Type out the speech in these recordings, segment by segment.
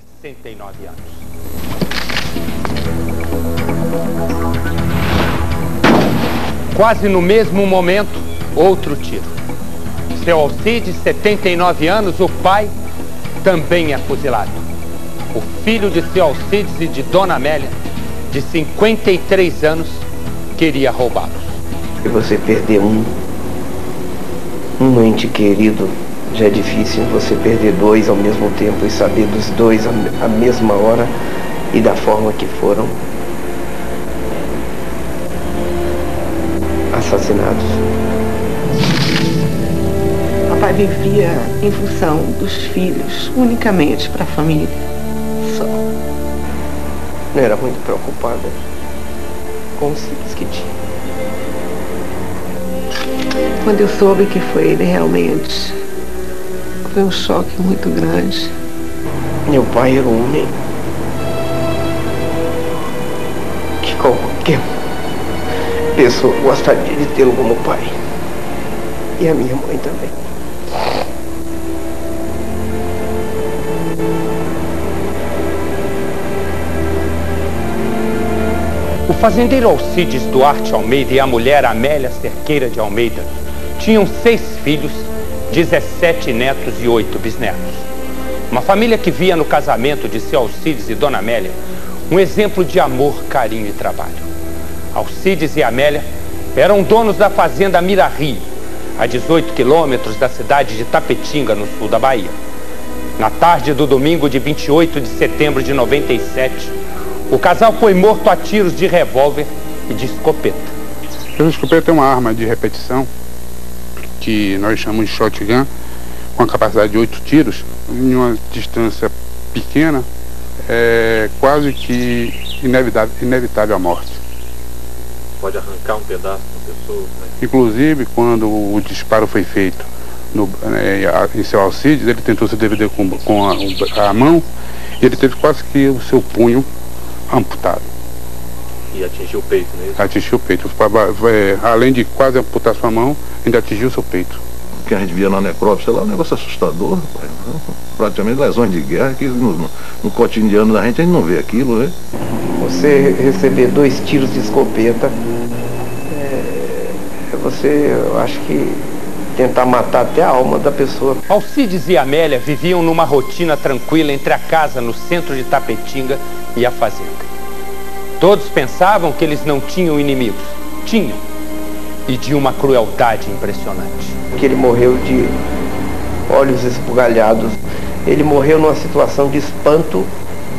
69 anos. Quase no mesmo momento, outro tiro. Seu Alcides, 79 anos, o pai, também é fuzilado. O filho de seu Alcides e de Dona Amélia, de 53 anos, queria roubá-los. Se você perder um ente querido, já é difícil. Você perder dois ao mesmo tempo e saber dos dois à mesma hora e da forma que foram assassinados. Papai vivia em função dos filhos, unicamente para a família. Só. Não era muito preocupada com os filhos que tinha. Quando eu soube que foi ele, realmente foi um choque muito grande. Meu pai era um homem que qualquer pessoa gostaria de tê-lo como pai. E a minha mãe também. O fazendeiro Alcides Duarte Almeida e a mulher Amélia Cerqueira de Almeida tinham 6 filhos, 17 netos e 8 bisnetos. Uma família que via no casamento de seu Alcides e Dona Amélia um exemplo de amor, carinho e trabalho. Alcides e Amélia eram donos da fazenda Mirario, a 18 quilômetros da cidade de Tapetinga, no sul da Bahia. Na tarde do domingo de 28 de setembro de 97, o casal foi morto a tiros de revólver e de escopeta. A escopeta é uma arma de repetição, que nós chamamos de shotgun, com a capacidade de 8 tiros, em uma distância pequena, é quase que inevitável a morte. Pode arrancar um pedaço da pessoa, né? Inclusive, quando o disparo foi feito em seu Alcides, ele tentou se defender com a mão, e ele teve quase que o seu punho amputado. E atingiu o peito, não é isso? Atingiu o peito. Além de quase amputar sua mão, ainda atingiu o seu peito. O que a gente via na necrópsia lá é um negócio assustador, rapaz. Praticamente lesões de guerra, que no cotidiano da gente a gente não vê aquilo, né? Você receber 2 tiros de escopeta, eu acho que tentar matar até a alma da pessoa. Alcides e Amélia viviam numa rotina tranquila entre a casa no centro de Tapetinga e a fazenda. Todos pensavam que eles não tinham inimigos. Tinham. E de uma crueldade impressionante. Que ele morreu de olhos esbugalhados. Ele morreu numa situação de espanto,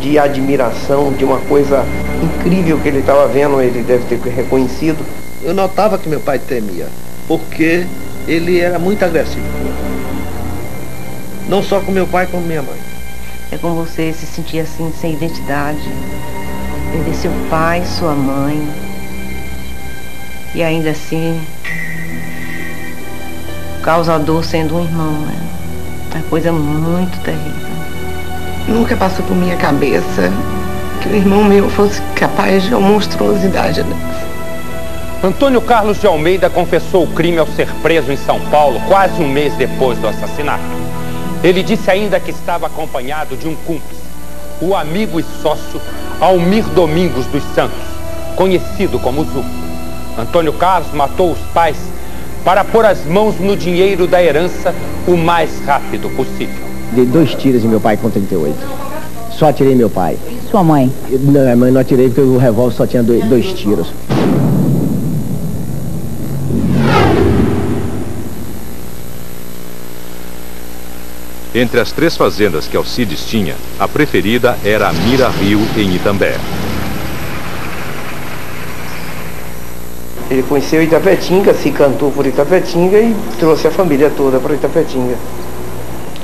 de admiração, de uma coisa incrível que ele estava vendo. Ele deve ter reconhecido. Eu notava que meu pai temia, porque ele era muito agressivo. Não só com meu pai, como minha mãe. É como você se sentir assim, sem identidade. Perder seu pai, sua mãe. E ainda assim, o causador sendo um irmão, né? É uma coisa muito terrível. Nunca passou por minha cabeça que o irmão meu fosse capaz de uma monstruosidade dessa. Antônio Carlos de Almeida confessou o crime ao ser preso em São Paulo, quase um mês depois do assassinato. Ele disse ainda que estava acompanhado de um cúmplice, o amigo e sócio Almir Domingos dos Santos, conhecido como Zu. Antônio Carlos matou os pais para pôr as mãos no dinheiro da herança o mais rápido possível. Dei 2 tiros em meu pai com 38. Só atirei meu pai. Sua mãe? Não, a mãe não atirei porque o revólver só tinha 2 tiros. Entre as 3 fazendas que Alcides tinha, a preferida era a Mirario, em Itambé. Ele conheceu Itapetinga, se encantou por Itapetinga e trouxe a família toda para Itapetinga.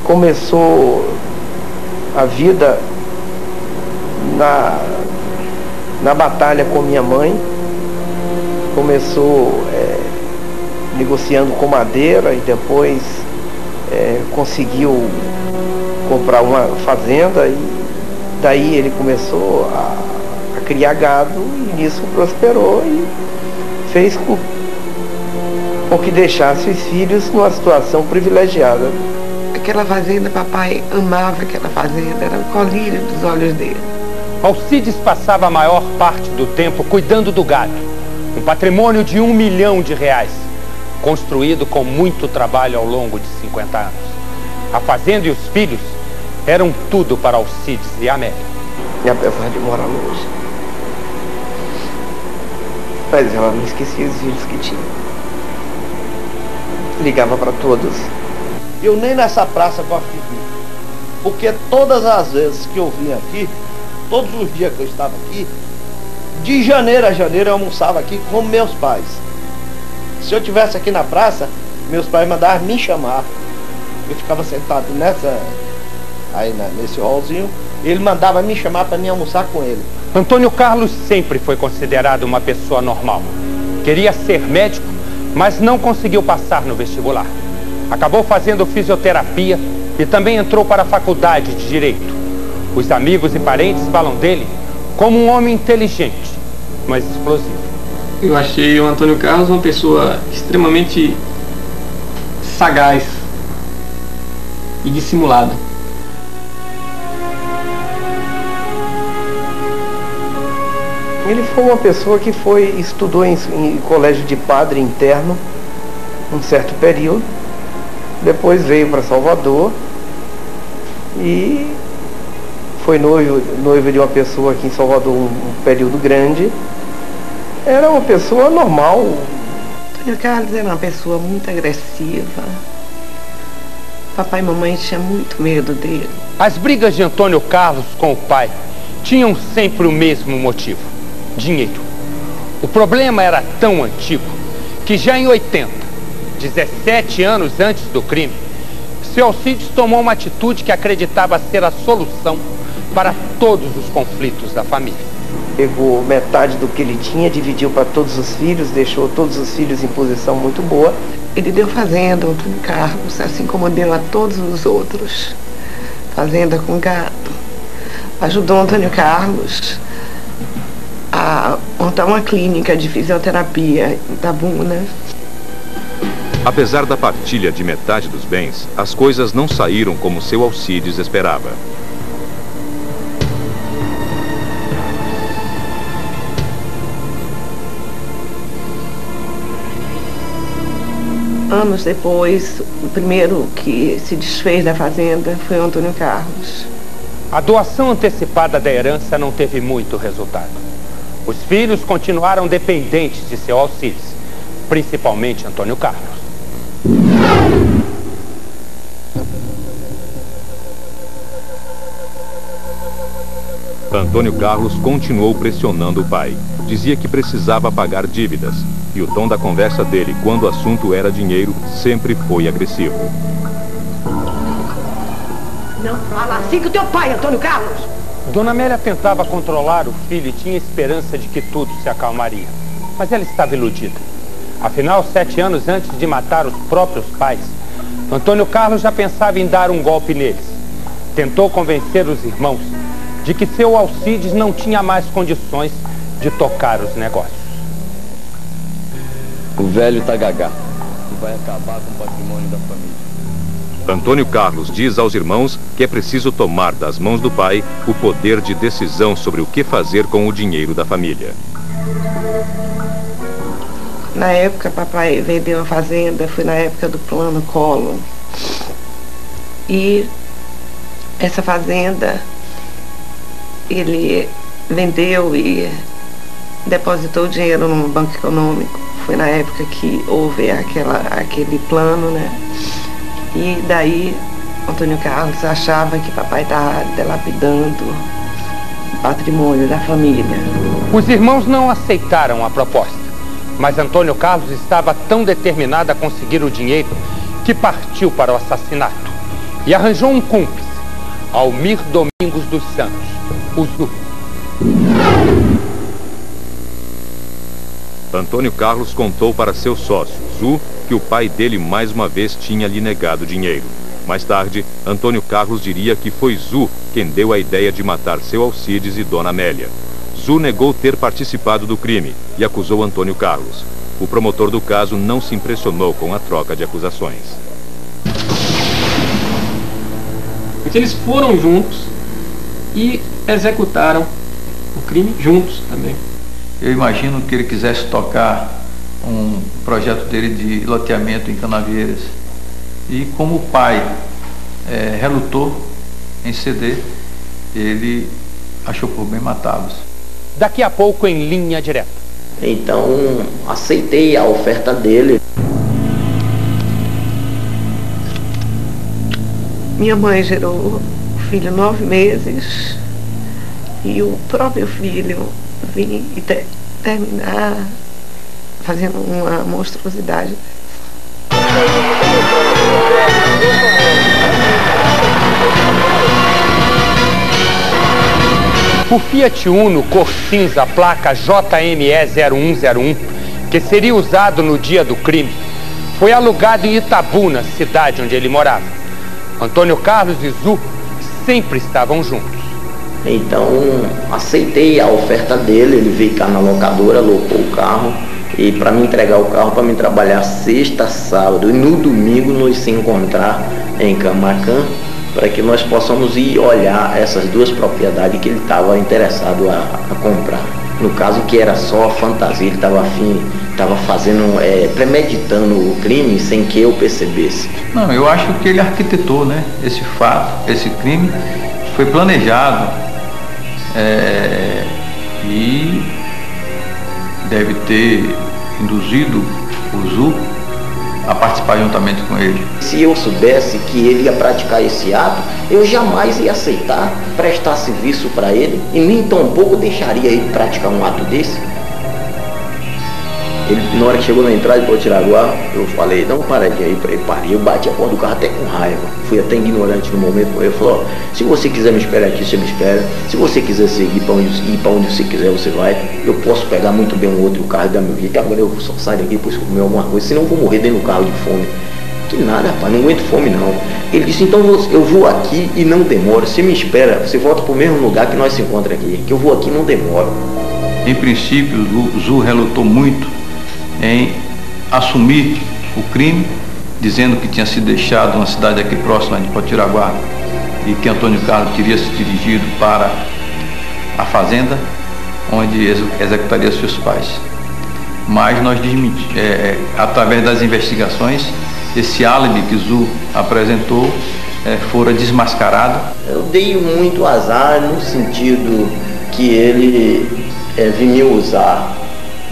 Começou a vida na batalha com minha mãe. Começou negociando com madeira e depois conseguiu comprar uma fazenda e daí ele começou a criar gado e nisso prosperou e fez com que deixasse os filhos numa situação privilegiada. Aquela fazenda, papai amava aquela fazenda, era o colírio dos olhos dele. Alcides passava a maior parte do tempo cuidando do gado, um patrimônio de R$1 milhão, construído com muito trabalho ao longo de 50 anos. A fazenda e os filhos eram tudo para Alcides e Amélia. E apesar de morar longe, mas ela não esquecia os filhos que tinha. Ligava para todos. Eu nem nessa praça gosto de vir, porque todas as vezes que eu vim aqui, todos os dias que eu estava aqui, de janeiro a janeiro eu almoçava aqui com meus pais. Se eu estivesse aqui na praça, meus pais mandavam me chamar. Eu ficava sentado nesse hallzinho, ele mandava me chamar para mim almoçar com ele. Antônio Carlos sempre foi considerado uma pessoa normal. Queria ser médico, mas não conseguiu passar no vestibular. Acabou fazendo fisioterapia e também entrou para a faculdade de Direito. Os amigos e parentes falam dele como um homem inteligente, mas explosivo. Eu achei o Antônio Carlos uma pessoa extremamente sagaz e dissimulada. Ele foi uma pessoa que estudou em colégio de padre interno um certo período, depois veio para Salvador e foi noivo de uma pessoa aqui em Salvador um período grande. Era uma pessoa normal. Antônio Carlos era uma pessoa muito agressiva. Papai e mamãe tinham muito medo dele. As brigas de Antônio Carlos com o pai tinham sempre o mesmo motivo: dinheiro. O problema era tão antigo que já em 80, 17 anos antes do crime, seu Alcides tomou uma atitude que acreditava ser a solução para todos os conflitos da família. Pegou metade do que ele tinha, dividiu para todos os filhos, deixou todos os filhos em posição muito boa. Ele deu fazenda ao Antônio Carlos, assim como deu a todos os outros. Fazenda com gado. Ajudou o Antônio Carlos a montar uma clínica de fisioterapia em Itabuna. Apesar da partilha de metade dos bens, as coisas não saíram como seu Alcides esperava. Anos depois, o primeiro que se desfez da fazenda foi o Antônio Carlos. A doação antecipada da herança não teve muito resultado. Os filhos continuaram dependentes de seu Alcides, principalmente Antônio Carlos. Antônio Carlos continuou pressionando o pai. Dizia que precisava pagar dívidas. E o tom da conversa dele, quando o assunto era dinheiro, sempre foi agressivo. Não fala assim com o teu pai, Antônio Carlos! Dona Amélia tentava controlar o filho e tinha esperança de que tudo se acalmaria. Mas ela estava iludida. Afinal, 7 anos antes de matar os próprios pais, Antônio Carlos já pensava em dar um golpe neles. Tentou convencer os irmãos de que seu Alcides não tinha mais condições de tocar os negócios. O velho tá gagá. Vai acabar com o patrimônio da família. Antônio Carlos diz aos irmãos que é preciso tomar das mãos do pai o poder de decisão sobre o que fazer com o dinheiro da família. Na época, papai vendeu a fazenda, foi na época do plano Collor. E essa fazenda, ele vendeu e depositou o dinheiro no Banco Econômico. Foi na época que houve aquele plano, né? E daí, Antônio Carlos achava que papai estava dilapidando o patrimônio da família. Os irmãos não aceitaram a proposta, mas Antônio Carlos estava tão determinado a conseguir o dinheiro que partiu para o assassinato e arranjou um cúmplice, Almir Domingos dos Santos, o Zu. Antônio Carlos contou para seu sócio, Zu, que o pai dele mais uma vez tinha lhe negado dinheiro. Mais tarde, Antônio Carlos diria que foi Zu quem deu a ideia de matar seu Alcides e Dona Amélia. Zu negou ter participado do crime e acusou Antônio Carlos. O promotor do caso não se impressionou com a troca de acusações. Eles foram juntos e executaram o crime juntos também. Eu imagino que ele quisesse tocar um projeto dele de loteamento em Canavieiras. E como o pai relutou em ceder, ele achou por bem matá-los. Daqui a pouco em linha direta. Então aceitei a oferta dele. Minha mãe gerou o filho 9 meses e o próprio filho vir e terminar fazendo uma monstruosidade. O Fiat Uno cor cinza, placa JME0101, que seria usado no dia do crime, foi alugado em Itabuna, cidade onde ele morava. Antônio Carlos e Zu sempre estavam juntos. Então aceitei a oferta dele, ele veio cá na locadora, alocou o carro e para me entregar o carro, para me trabalhar sexta, sábado e no domingo nós se encontrar em Camacan, para que nós possamos ir olhar essas duas propriedades que ele estava interessado a comprar. No caso que era só fantasia, ele estava fazendo, premeditando o crime sem que eu percebesse. Não, eu acho que ele arquitetou, né? Esse fato, esse crime foi planejado e deve ter induzido o Zu a participar juntamente com ele. Se eu soubesse que ele ia praticar esse ato, eu jamais ia aceitar prestar serviço para ele e nem tampouco deixaria ele praticar um ato desse. Ele, na hora que chegou na entrada para tirar água, eu falei, dá uma paradinha aí para ele. Parei, eu bati a porta do carro até com raiva. Fui até ignorante no momento. Ele falou, se você quiser me esperar aqui, você me espera. Se você quiser seguir para onde você quiser, você vai. Eu posso pegar muito bem um outro carro e dar meu jeito. Agora eu só saio daqui depois que comer alguma coisa, senão eu vou morrer dentro do carro de fome. Que nada, rapaz, não aguento fome não. Ele disse, então eu vou aqui e não demoro. Você me espera, você volta para o mesmo lugar que nós se encontramos aqui. Que eu vou aqui e não demoro. Em princípio, o Zu relutou muito em assumir o crime, dizendo que tinha sido deixado numa cidade aqui próxima de Potiraguá e que Antônio Carlos teria se dirigido para a fazenda onde executaria seus pais. Mas nós através das investigações, esse álibi que Zu apresentou fora desmascarado. Eu dei muito azar no sentido que ele vinha me usar.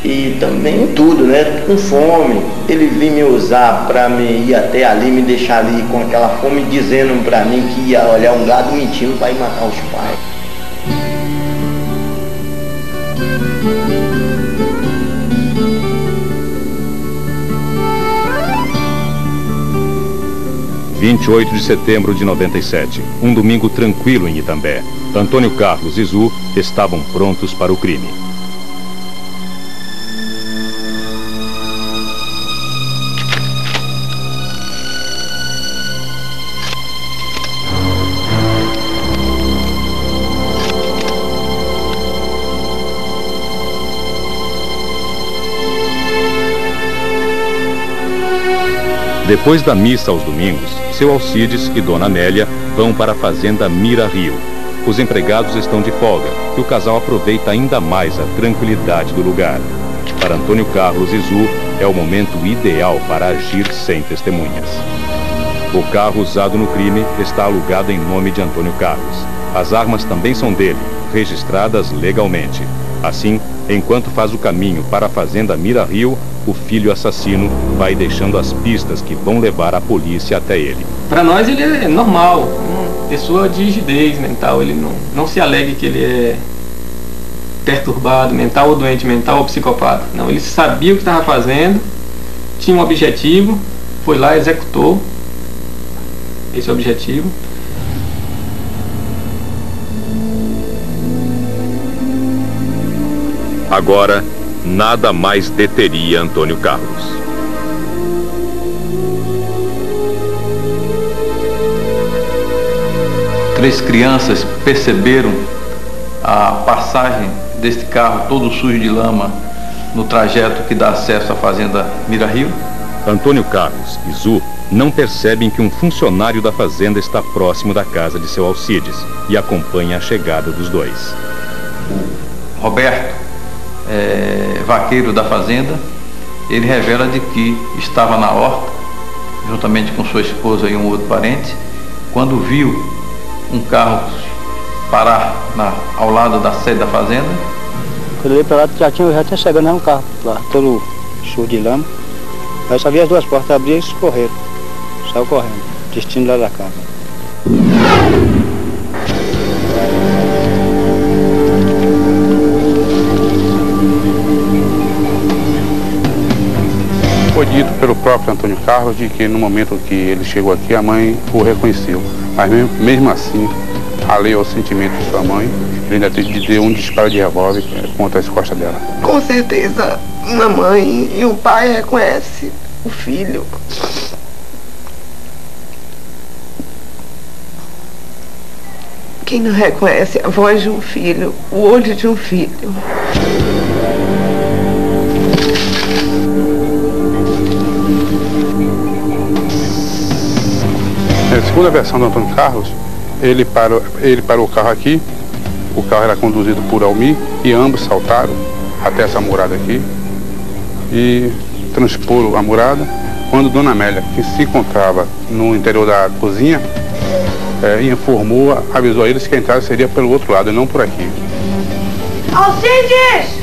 E também tudo, né? Com fome. Ele vinha me usar para me ir até ali, me deixar ali com aquela fome, dizendo para mim que ia olhar um gado mentindo para ir matar os pais. – 28 de setembro de 97, um domingo tranquilo em Itambé. Antônio Carlos e Zu estavam prontos para o crime. Depois da missa aos domingos, seu Alcides e Dona Amélia vão para a fazenda Mira Rio. Os empregados estão de folga e o casal aproveita ainda mais a tranquilidade do lugar. Para Antônio Carlos e Zu, é o momento ideal para agir sem testemunhas. O carro usado no crime está alugado em nome de Antônio Carlos. As armas também são dele, registradas legalmente. Assim, enquanto faz o caminho para a fazenda Mira Rio, o filho assassino vai deixando as pistas que vão levar a polícia até ele. Para nós ele é normal, uma pessoa de rigidez mental, ele não se alegue que ele é perturbado mental ou doente mental ou psicopata. Não, ele sabia o que estava fazendo, tinha um objetivo, foi lá e executou esse objetivo. Agora, nada mais deteria Antônio Carlos. Três crianças perceberam a passagem deste carro todo sujo de lama no trajeto que dá acesso à fazenda Mira Rio Antônio Carlos e Zu não percebem que um funcionário da fazenda está próximo da casa de seu Alcides e acompanha a chegada dos dois. O Roberto, vaqueiro da fazenda, ele revela de que estava na horta, juntamente com sua esposa e um outro parente, quando viu um carro parar ao lado da sede da fazenda. Quando eu olhei para lá, já tinha chegando um carro lá, todo sujo de lama. Aí só vi as duas portas abrir e eles correram. Saiu correndo, destino lá da casa. Foi dito pelo próprio Antônio Carlos de que no momento que ele chegou aqui, a mãe o reconheceu. Mas mesmo assim, alheio ao sentimento de sua mãe, ele ainda deu um disparo de revólver contra as costas dela. Com certeza, uma mãe e um pai reconhecem o filho. Quem não reconhece a voz de um filho, o olho de um filho? Segundo a versão do Antônio Carlos, ele parou o carro aqui, o carro era conduzido por Almir e ambos saltaram até essa murada aqui e transporam a murada. Quando Dona Amélia, que se encontrava no interior da cozinha, informou, avisou a eles que a entrada seria pelo outro lado e não por aqui. Alcides!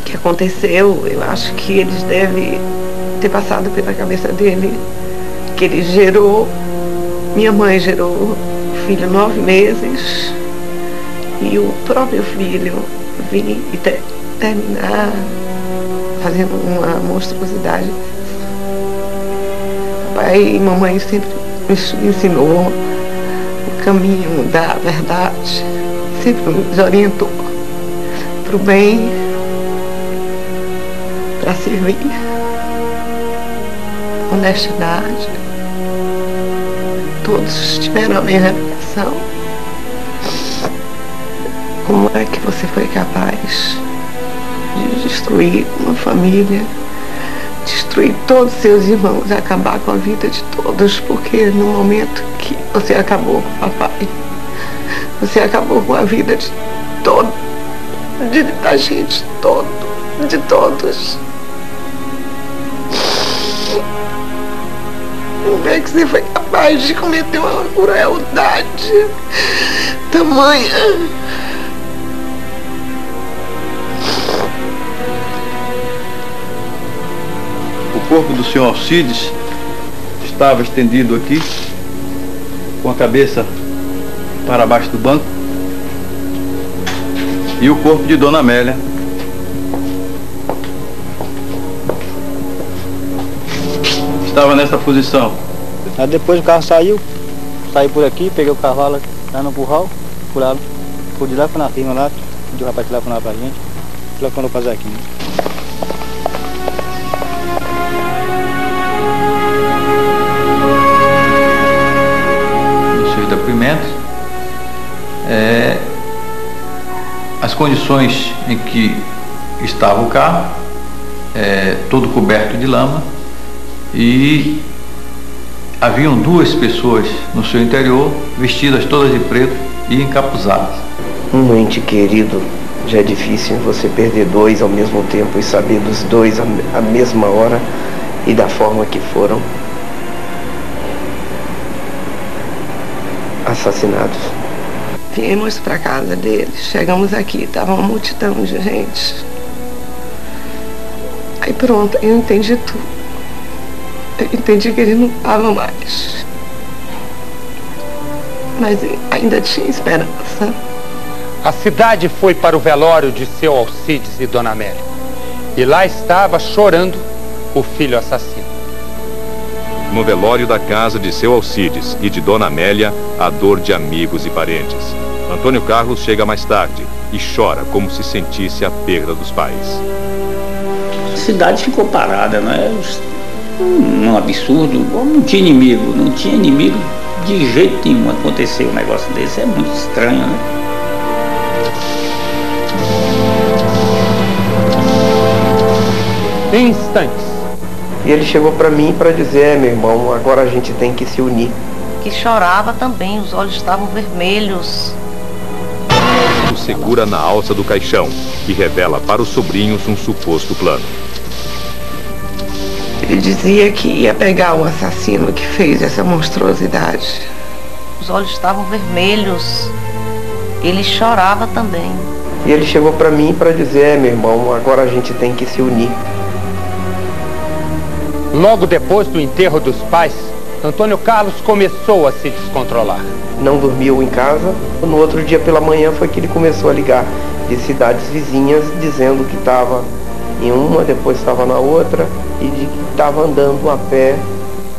Que aconteceu, eu acho que eles devem ter passado pela cabeça dele que ele gerou, minha mãe gerou o filho 9 meses e o próprio filho vir e terminar fazendo uma monstruosidade. Papai e mamãe sempre me ensinou o caminho da verdade, sempre nos orientou para o bem, para servir, honestidade. Todos tiveram a mesma reação. Como é que você foi capaz de destruir uma família, destruir todos os seus irmãos, acabar com a vida de todos, porque no momento que você acabou com o papai, você acabou com a vida de todos, da gente, de todos. Como é que você foi capaz de cometer uma crueldade tamanha? O corpo do senhor Alcides estava estendido aqui, com a cabeça para baixo do banco, e o corpo de Dona Amélia estava nessa posição. Aí depois o carro saiu por aqui, peguei o cavalo lá no curral, por de lá foi na firma lá, o rapaz telefonou pra gente, telefonou pra Zequinha. Nos seus depoimentos, as condições em que estava o carro, todo coberto de lama, e haviam 2 pessoas no seu interior, vestidas todas de preto e encapuzadas. Um ente querido, já é difícil você perder 2 ao mesmo tempo e saber dos 2 à mesma hora e da forma que foram assassinados. Viemos para casa deles, chegamos aqui, estava uma multidão de gente. Aí pronto, eu entendi tudo. Eu entendi que ele não estava mais. Mas ainda tinha esperança. A cidade foi para o velório de seu Alcides e Dona Amélia. E lá estava chorando o filho assassino. No velório da casa de seu Alcides e de Dona Amélia, a dor de amigos e parentes. Antônio Carlos chega mais tarde e chora como se sentisse a perda dos pais. A cidade ficou parada, não é? Um absurdo. Não tinha inimigo de jeito nenhum. Aconteceu um negócio desse, é muito estranho, né? Em instantes. E ele chegou para mim para dizer: meu irmão, agora a gente tem que se unir. Que chorava também, os olhos estavam vermelhos. O segura na alça do caixão e revela para os sobrinhos um suposto plano. Ele dizia que ia pegar o assassino que fez essa monstruosidade. Os olhos estavam vermelhos. Ele chorava também. E ele chegou para mim para dizer: meu irmão, agora a gente tem que se unir. Logo depois do enterro dos pais, Antônio Carlos começou a se descontrolar. Não dormiu em casa. No outro dia pela manhã foi que ele começou a ligar de cidades vizinhas, dizendo que estava em uma, depois estava na outra, e de que estava andando a pé.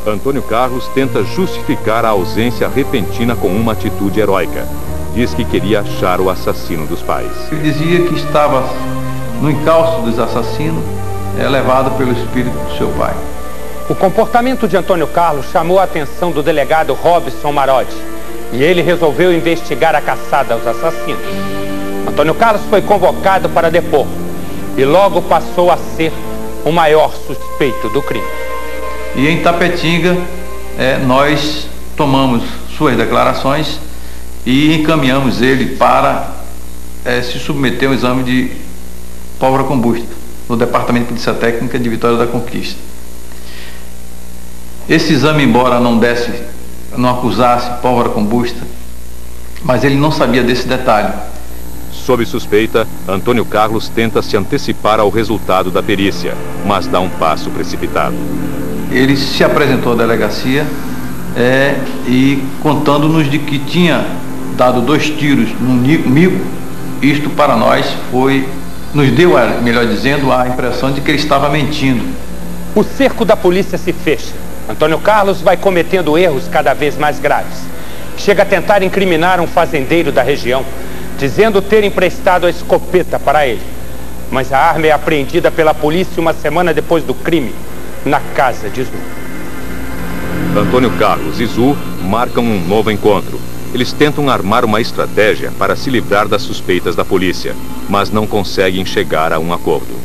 Antônio Carlos tenta justificar a ausência repentina com uma atitude heróica. Diz que queria achar o assassino dos pais. Ele dizia que estava no encalço dos assassinos, levado pelo espírito do seu pai. O comportamento de Antônio Carlos chamou a atenção do delegado Robson Marodi, e ele resolveu investigar a caçada aos assassinos. Antônio Carlos foi convocado para depor e logo passou a ser o maior suspeito do crime. E em Tapetinga, nós tomamos suas declarações e encaminhamos ele para se submeter a um exame de pólvora combusta no Departamento de Polícia Técnica de Vitória da Conquista. Esse exame, embora não acusasse pólvora combusta, mas ele não sabia desse detalhe. Sob suspeita, Antônio Carlos tenta se antecipar ao resultado da perícia, mas dá um passo precipitado. Ele se apresentou à delegacia e contando-nos de que tinha dado 2 tiros comigo. Isto para nós nos deu, melhor dizendo, a impressão de que ele estava mentindo. O cerco da polícia se fecha. Antônio Carlos vai cometendo erros cada vez mais graves. Chega a tentar incriminar um fazendeiro da região, dizendo ter emprestado a escopeta para ele. Mas a arma é apreendida pela polícia uma semana depois do crime, na casa de Zu. Antônio Carlos e Zu marcam um novo encontro. Eles tentam armar uma estratégia para se livrar das suspeitas da polícia, mas não conseguem chegar a um acordo.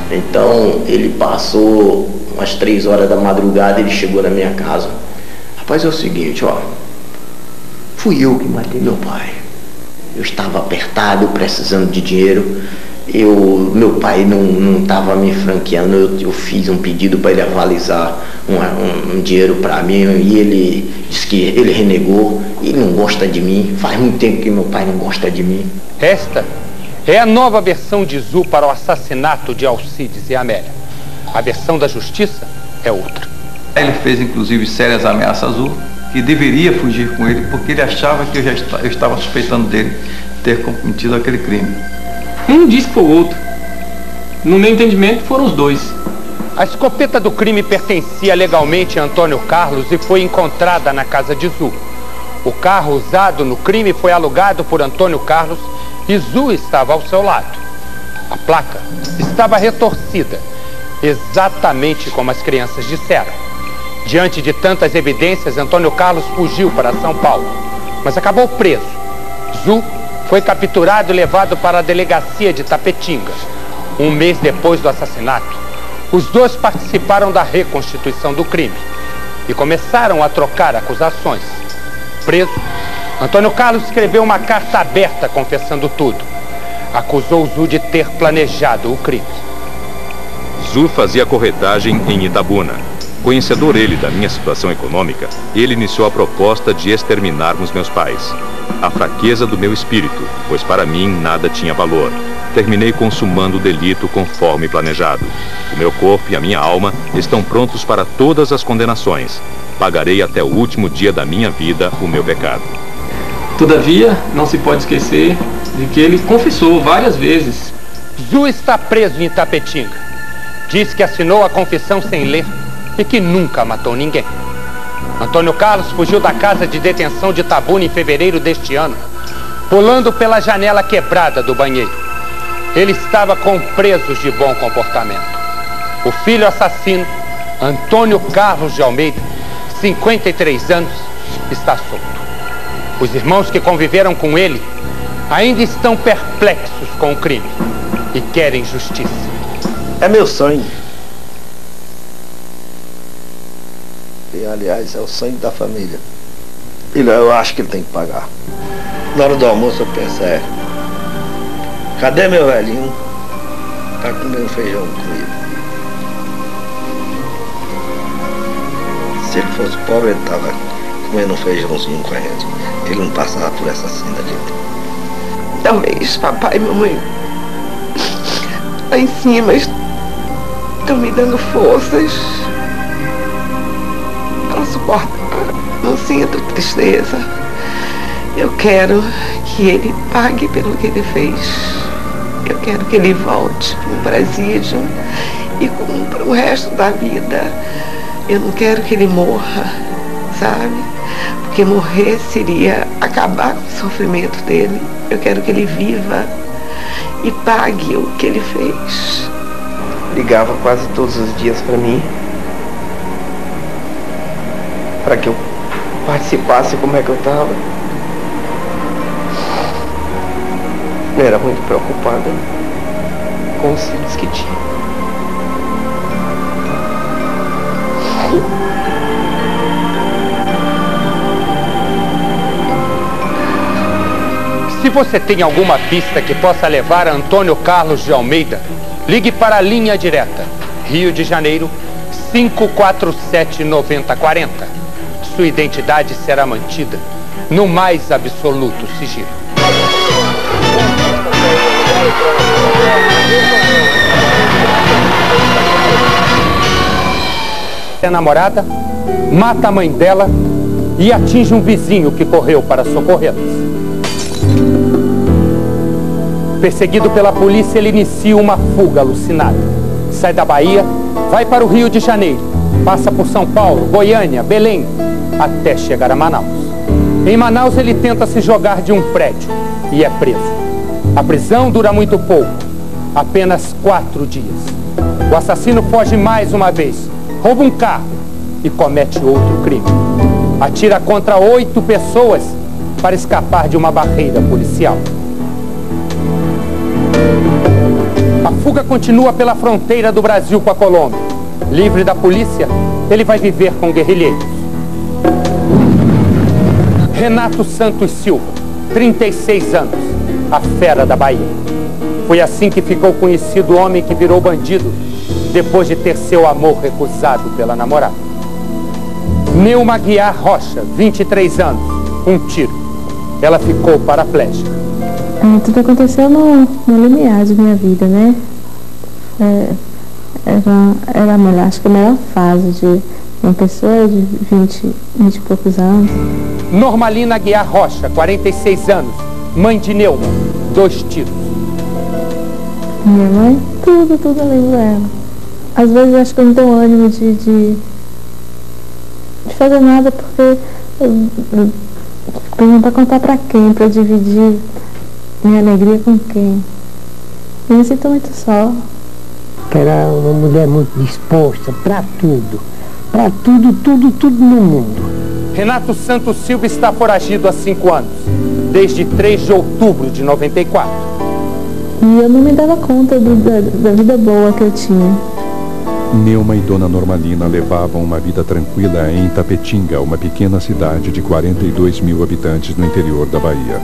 Então ele passou umas 3 horas da madrugada, ele chegou na minha casa. Rapaz, é o seguinte, fui eu que matei meu pai. Eu estava apertado, precisando de dinheiro. Meu pai não estava me franqueando. Eu fiz um pedido para ele avalizar um dinheiro para mim e ele disse que ele renegou e não gosta de mim. Faz muito tempo que meu pai não gosta de mim. Esta é a nova versão de Zu para o assassinato de Alcides e Amélia. A versão da justiça é outra. Ele fez inclusive sérias ameaças a Zu, que deveria fugir com ele porque ele achava que eu estava suspeitando dele ter cometido aquele crime. Um disse que foi o outro. No meu entendimento, foram os dois. A escopeta do crime pertencia legalmente a Antônio Carlos e foi encontrada na casa de Zu. O carro usado no crime foi alugado por Antônio Carlos e Zu estava ao seu lado. A placa estava retorcida, exatamente como as crianças disseram. Diante de tantas evidências, Antônio Carlos fugiu para São Paulo, mas acabou preso. Zu foi capturado e levado para a delegacia de Tapetinga. Um mês depois do assassinato, os dois participaram da reconstituição do crime e começaram a trocar acusações. Preso, Antônio Carlos escreveu uma carta aberta confessando tudo. Acusou Zu de ter planejado o crime. Zu fazia corretagem em Itabuna. Conhecedor ele da minha situação econômica, ele iniciou a proposta de exterminarmos meus pais. A fraqueza do meu espírito, pois para mim nada tinha valor. Terminei consumando o delito conforme planejado. O meu corpo e a minha alma estão prontos para todas as condenações. Pagarei até o último dia da minha vida o meu pecado. Todavia, não se pode esquecer de que ele confessou várias vezes. Zu está preso em Itapetinga. Diz que assinou a confissão sem ler e que nunca matou ninguém. Antônio Carlos fugiu da casa de detenção de Itabuna em fevereiro deste ano, pulando pela janela quebrada do banheiro. Ele estava com presos de bom comportamento. O filho assassino, Antônio Carlos de Almeida, 53 anos, está solto. Os irmãos que conviveram com ele ainda estão perplexos com o crime e querem justiça. É meu sonho. E, aliás, é o sonho da família. Eu acho que ele tem que pagar. Na hora do almoço eu penso, cadê meu velhinho? Tá comendo feijão comigo. Se ele fosse pobre, ele tava comendo um feijãozinho com a gente. Ele não passava por essa cena aqui. Talvez papai e mamãe lá em cima estão me dando forças para suportar. Não sinto tristeza. Eu quero que ele pague pelo que ele fez. Eu quero que ele volte para o presídio e cumpra o resto da vida. Eu não quero que ele morra, sabe? Porque morrer seria acabar com o sofrimento dele. Eu quero que ele viva e pague o que ele fez. Ligava quase todos os dias para mim, para que eu participasse como é que eu estava. Eu era muito preocupada com os filhos que tinha. Se você tem alguma pista que possa levar a Antônio Carlos de Almeida, ligue para a linha direta, Rio de Janeiro, 547-9040. Sua identidade será mantida no mais absoluto sigilo. A namorada mata a mãe dela e atinge um vizinho que correu para socorrê-las. Perseguido pela polícia, ele inicia uma fuga alucinada. Sai da Bahia, vai para o Rio de Janeiro, passa por São Paulo, Goiânia, Belém, até chegar a Manaus. Em Manaus, ele tenta se jogar de um prédio e é preso. A prisão dura muito pouco, apenas 4 dias. O assassino foge mais uma vez, rouba um carro e comete outro crime. Atira contra 8 pessoas para escapar de uma barreira policial. A fuga continua pela fronteira do Brasil com a Colômbia. Livre da polícia, ele vai viver com guerrilheiros. Renato Santos Silva, 36 anos, a fera da Bahia. Foi assim que ficou conhecido o homem que virou bandido depois de ter seu amor recusado pela namorada. Neuma Aguiar Rocha, 23 anos, um tiro. Ela ficou paraplégica. Tudo aconteceu no limiar de minha vida, né? Era a melhor, acho que a melhor fase de uma pessoa de 20 e poucos anos. Normalina Aguiar Rocha, 46 anos, mãe de Neuma, 2 tiros. Minha mãe, tudo eu lembro dela. Às vezes eu acho que eu não tenho ânimo de fazer nada porque perguntar contar pra quem, pra dividir minha alegria com quem. Eu me sinto muito só. Era uma mulher muito disposta para tudo no mundo. Renato Santos Silva está foragido há 5 anos, desde 3 de outubro de 94. E eu não me dava conta da vida boa que eu tinha. Neuma e Dona Normalina levavam uma vida tranquila em Itapetinga, uma pequena cidade de 42 mil habitantes no interior da Bahia.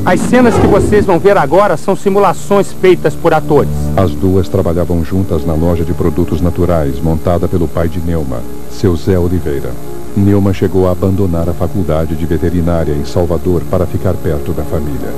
As cenas que vocês vão ver agora são simulações feitas por atores. As duas trabalhavam juntas na loja de produtos naturais, montada pelo pai de Neuma, seu Zé Oliveira. Neuma chegou a abandonar a faculdade de veterinária em Salvador para ficar perto da família.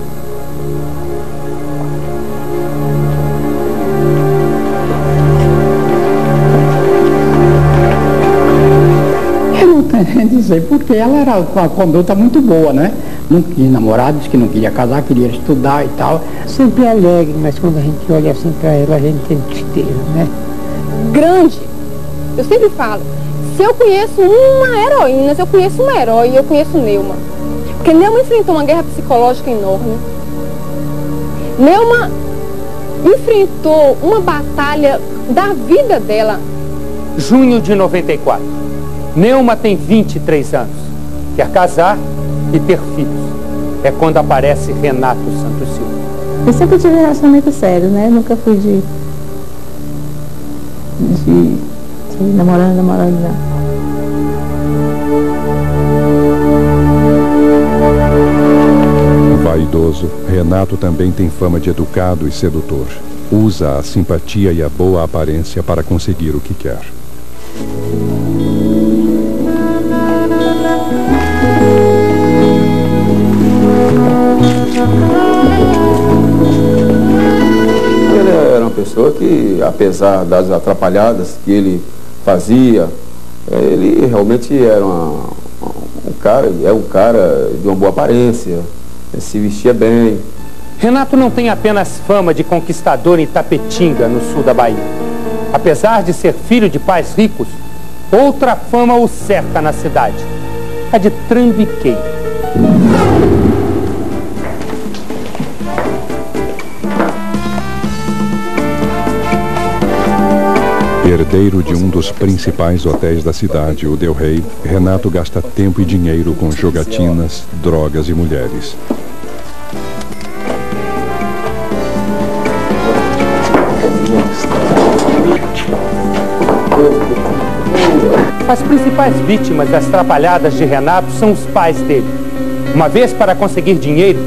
Eu não tenho a dizer, porque ela era com a conduta muito boa, né? Não tinha namorado, disse que não queria casar, queria estudar e tal. Sempre alegre, mas quando a gente olha assim para ela, a gente tem tristeza, né? Grande. Eu sempre falo, Se eu conheço uma heroína, se eu conheço um herói, eu conheço Neuma. Porque Neuma enfrentou uma guerra psicológica enorme. Neuma enfrentou uma batalha da vida dela. Junho de 94. Neuma tem 23 anos. Quer casar e ter filhos. É quando aparece Renato Santos Silva. Eu sempre tive relacionamento sério, né? Nunca fui de namorando já. Vaidoso, Renato também tem fama de educado e sedutor. Usa a simpatia e a boa aparência para conseguir o que quer. Ele era uma pessoa que, apesar das atrapalhadas que ele fazia, ele realmente era um cara de uma boa aparência, se vestia bem. Renato não tem apenas fama de conquistador em Tapetinga, no sul da Bahia. Apesar de ser filho de pais ricos, outra fama o cerca na cidade, a de trambiqueiro. Herdeiro de um dos principais hotéis da cidade, o Del Rey, Renato gasta tempo e dinheiro com jogatinas, drogas e mulheres. As principais vítimas das trapalhadas de Renato são os pais dele. Uma vez, para conseguir dinheiro,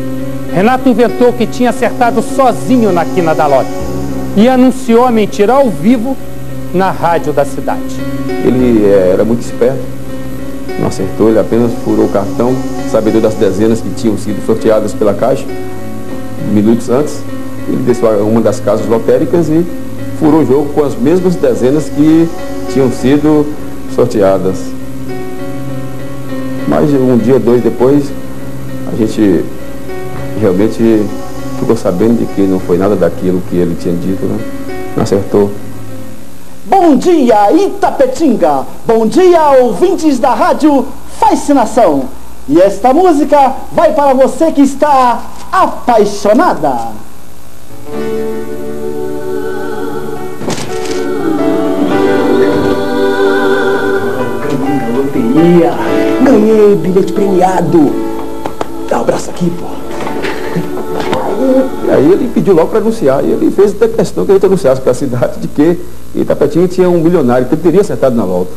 Renato inventou que tinha acertado sozinho na quina da lote e anunciou a mentira ao vivo na rádio da cidade. Ele era muito esperto, não acertou, ele apenas furou o cartão, sabedor das dezenas que tinham sido sorteadas pela Caixa. Minutos antes, ele desceu a uma das casas lotéricas e furou o jogo com as mesmas dezenas que tinham sido sorteadas. Mas um dia, dois depois, a gente realmente ficou sabendo de que não foi nada daquilo que ele tinha dito, né? Não acertou. Bom dia, Itapetinga! Bom dia, ouvintes da rádio Fascinação! E esta música vai para você que está apaixonada! Loteria! Ganhei bilhete premiado! Dá um abraço aqui, pô! E aí ele pediu logo para anunciar, e ele fez até questão que a gente anunciasse para a cidade de que Itapetinga tinha um milionário que ele teria acertado na volta.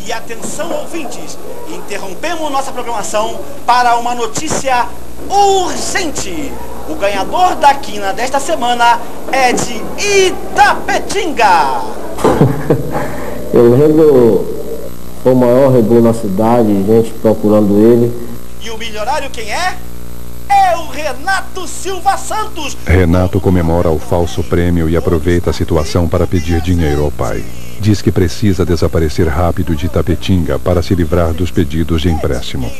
E atenção, ouvintes, interrompemos nossa programação para uma notícia urgente. O ganhador da quina desta semana é de Itapetinga. Eu lembro, foi o maior rebu na cidade, gente procurando ele. E o milionário quem é? É o Renato Silva Santos. Renato comemora o falso prêmio e aproveita a situação para pedir dinheiro ao pai. Diz que precisa desaparecer rápido de Itapetinga para se livrar dos pedidos de empréstimo.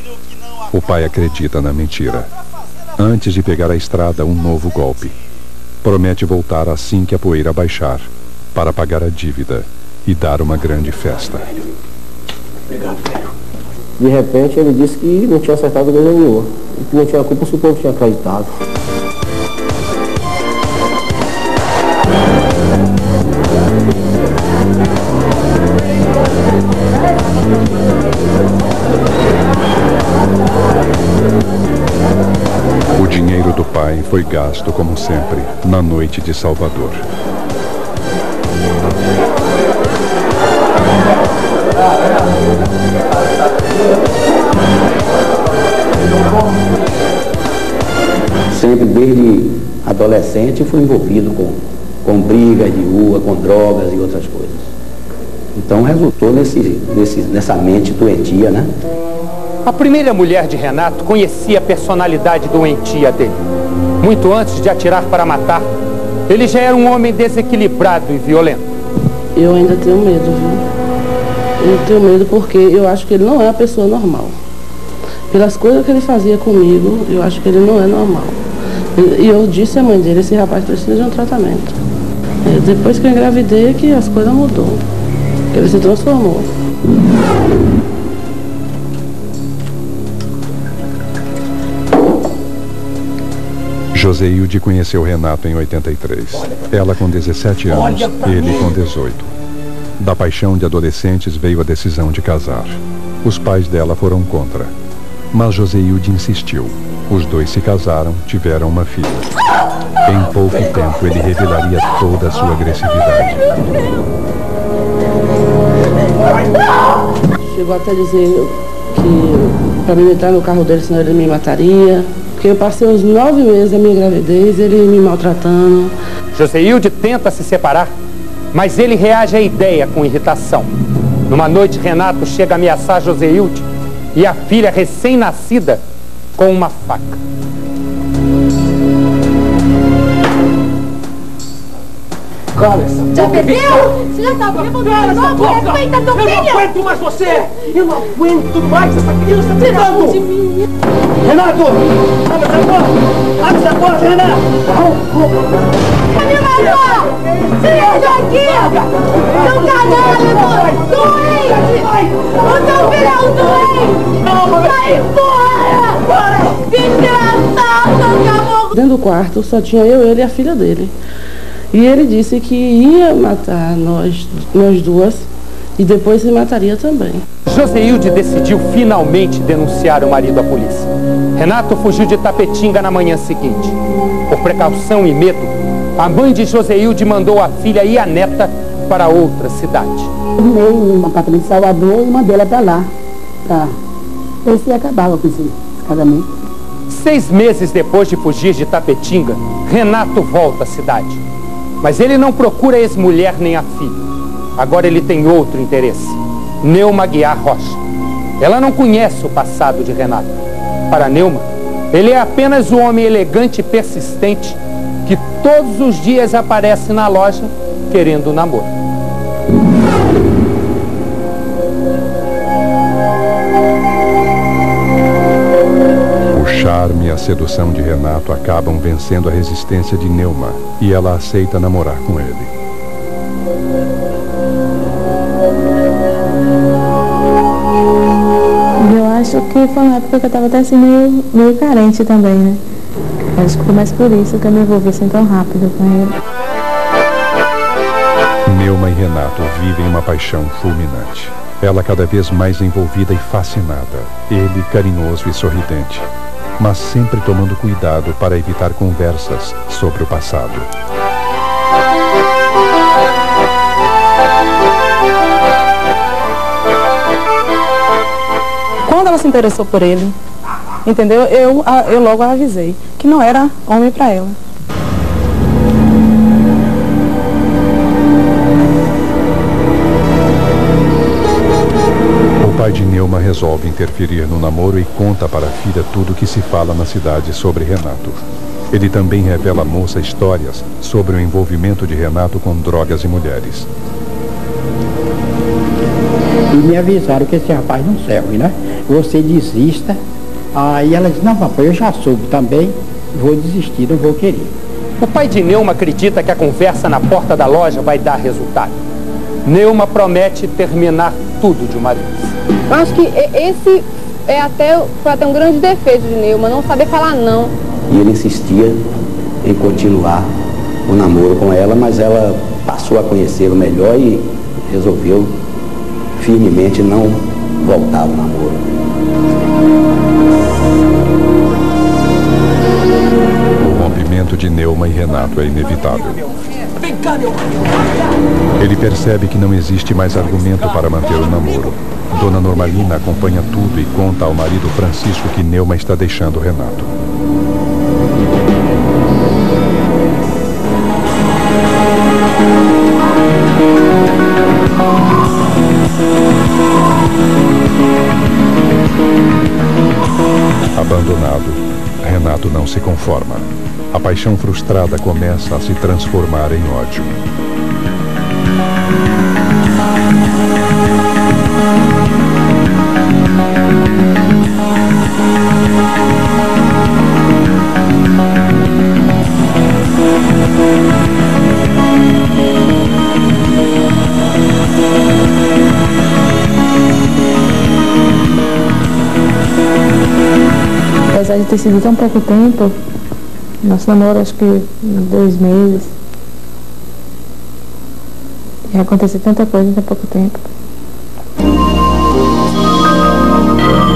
O pai acredita na mentira. Antes de pegar a estrada, um novo golpe. Promete voltar assim que a poeira baixar, para pagar a dívida e dar uma grande festa. Obrigado, velho. De repente ele disse que não tinha acertado coisa nenhuma. E que não tinha culpa se o povo tinha acreditado. O dinheiro do pai foi gasto, como sempre, na noite de Salvador. Sempre desde adolescente fui envolvido com brigas de rua, com drogas e outras coisas. Então resultou nessa mente doentia, né? A primeira mulher de Renato conhecia a personalidade doentia dele. Muito antes de atirar para matar, ele já era um homem desequilibrado e violento. Eu ainda tenho medo, viu? Eu tenho medo porque eu acho que ele não é uma pessoa normal. Pelas coisas que ele fazia comigo, eu acho que ele não é normal. E eu disse à mãe dele, esse rapaz precisa de um tratamento. Depois que eu engravidei, que as coisas mudou. Que ele se transformou. Joseilde conheceu Renato em 83. Ela com 17 anos, ele com 18. Da paixão de adolescentes veio a decisão de casar. Os pais dela foram contra. Mas Joseilde insistiu. Os dois se casaram, tiveram uma filha. Em pouco tempo ele revelaria toda a sua agressividade. Chegou até a dizer que para mim entrar no carro dele, senão ele me mataria. Porque eu passei os 9 meses da minha gravidez, ele me maltratando. Joseilde tenta se separar, mas ele reage à ideia com irritação. Numa noite, Renato chega a ameaçar Joseilde e a filha recém-nascida com uma faca. Cala essa boca! Já perdeu? Você já tá bêbado de novo? Respeita teu filho! Eu não aguento mais você! Eu não aguento mais essa criança gritando! Renato! Abre essa porta! Abre essa porta, Renato! Animador! Tira daqui! Seu canalha, doente! O seu filho é um doente! Sai fora! Desgraçado, acabou! Dentro do quarto só tinha eu, ele e a filha dele. E ele disse que ia matar nós duas e depois se mataria também. Joseilde decidiu finalmente denunciar o marido à polícia. Renato fugiu de Tapetinga na manhã seguinte. Por precaução e medo, a mãe de Joseilde mandou a filha e a neta para outra cidade. Arrumei uma apartamento de Salvador e mandei ela para lá, para ver se acabava com esse casamento. 6 meses depois de fugir de Tapetinga, Renato volta à cidade. Mas ele não procura a ex-mulher nem a filha. Agora ele tem outro interesse. Neuma Guiar Rocha. Ela não conhece o passado de Renato. Para Neuma, ele é apenas o homem elegante e persistente que todos os dias aparece na loja querendo namoro. O charme e a sedução de Renato acabam vencendo a resistência de Neuma e ela aceita namorar com ele. Eu acho que foi uma época que eu estava até assim meio carente também, né? Acho que foi mais por isso que eu me envolvi assim tão rápido com ele. Neuma e Renato vivem uma paixão fulminante. Ela cada vez mais envolvida e fascinada. Ele carinhoso e sorridente, mas sempre tomando cuidado para evitar conversas sobre o passado. Quando ela se interessou por ele, entendeu? Eu logo avisei que não era homem para ela. O pai de Neuma resolve interferir no namoro e conta para a filha tudo o que se fala na cidade sobre Renato. Ele também revela à moça histórias sobre o envolvimento de Renato com drogas e mulheres. E me avisaram que esse rapaz não serve, né? Você desista. Aí ela disse, não, papai, eu já soube também, vou desistir, não vou querer. O pai de Neuma acredita que a conversa na porta da loja vai dar resultado. Neuma promete terminar tudo de uma vez. Eu acho que esse foi até um grande defeito de Neuma, não saber falar não. E ele insistia em continuar o namoro com ela, mas ela passou a conhecê-lo melhor e resolveu firmemente não voltar ao namoro. O rompimento de Neuma e Renato é inevitável. Vem cá, meu pai. Ele percebe que não existe mais argumento para manter o namoro. Dona Normalina acompanha tudo e conta ao marido Francisco que Neuma está deixando Renato. Abandonado, Renato não se conforma. A paixão frustrada começa a se transformar em ódio. apesar de ter sido tão pouco tempo, nosso namoro acho que 2 meses. E aconteceu tanta coisa em tão pouco tempo.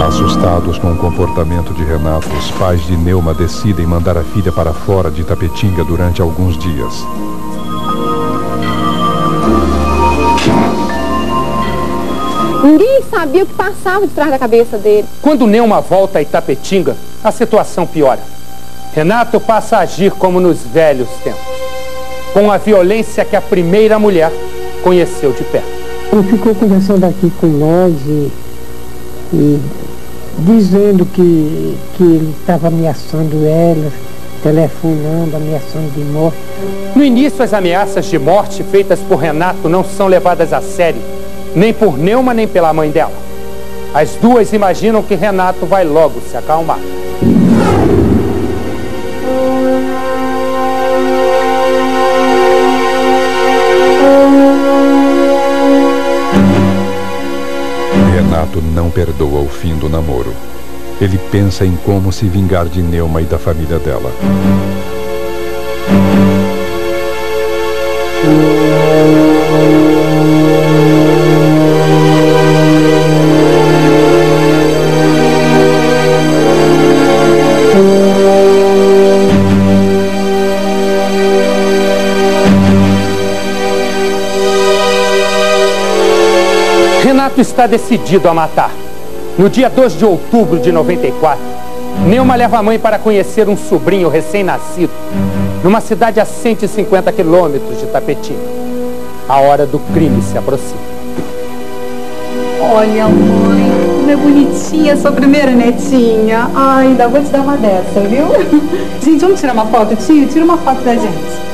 Assustados com o comportamento de Renato, os pais de Neuma decidem mandar a filha para fora de Itapetinga durante alguns dias. Ninguém sabia o que passava de trás da cabeça dele. Quando Neuma volta a Itapetinga, a situação piora. Renato passa a agir como nos velhos tempos, com a violência que a primeira mulher conheceu de perto. Ele ficou conversando aqui com nós e dizendo que ele estava ameaçando ela, telefonando, ameaçando de morte. No início, as ameaças de morte feitas por Renato não são levadas a sério, nem por Neuma nem pela mãe dela. As duas imaginam que Renato vai logo se acalmar. Renato não perdoa o fim do namoro. Ele pensa em como se vingar de Neuma e da família dela. Renato está decidido a matar. No dia 2 de outubro de 94, Neuma leva a mãe para conhecer um sobrinho recém-nascido, numa cidade a 150 quilômetros de Itapetinga. A hora do crime se aproxima. Olha, mãe, como é bonitinha sua primeira netinha. Ai, ainda vou te dar uma dessa, viu? Gente, vamos tirar uma foto, tio? Tira uma foto da gente.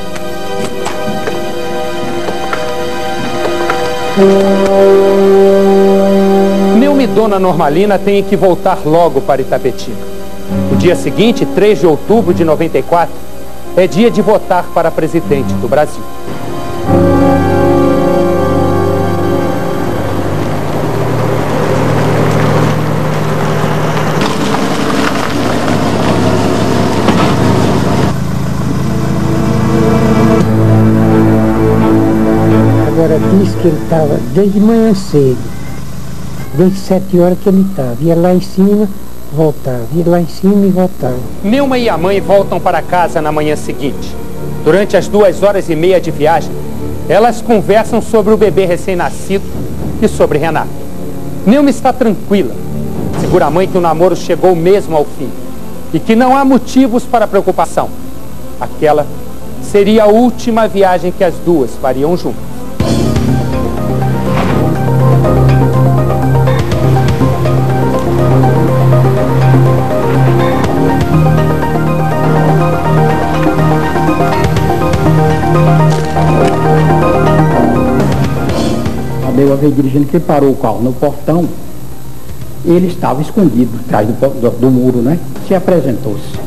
Neuma e Dona Normalina têm que voltar logo para Itapetinga. O dia seguinte, 3 de outubro de 94, é dia de votar para presidente do Brasil. Agora diz que ele estava desde manhã cedo, desde 7 horas que ele estava, ia lá em cima, voltava, ia lá em cima e voltava. Neuma e a mãe voltam para casa na manhã seguinte. Durante as 2h30 de viagem, elas conversam sobre o bebê recém-nascido e sobre Renato. Neuma está tranquila. Segura a mãe que o namoro chegou mesmo ao fim e que não há motivos para preocupação. Aquela seria a última viagem que as duas fariam juntas. Uma vez dirigindo, que parou o carro no portão, ele estava escondido atrás do muro, né? Se apresentou-se.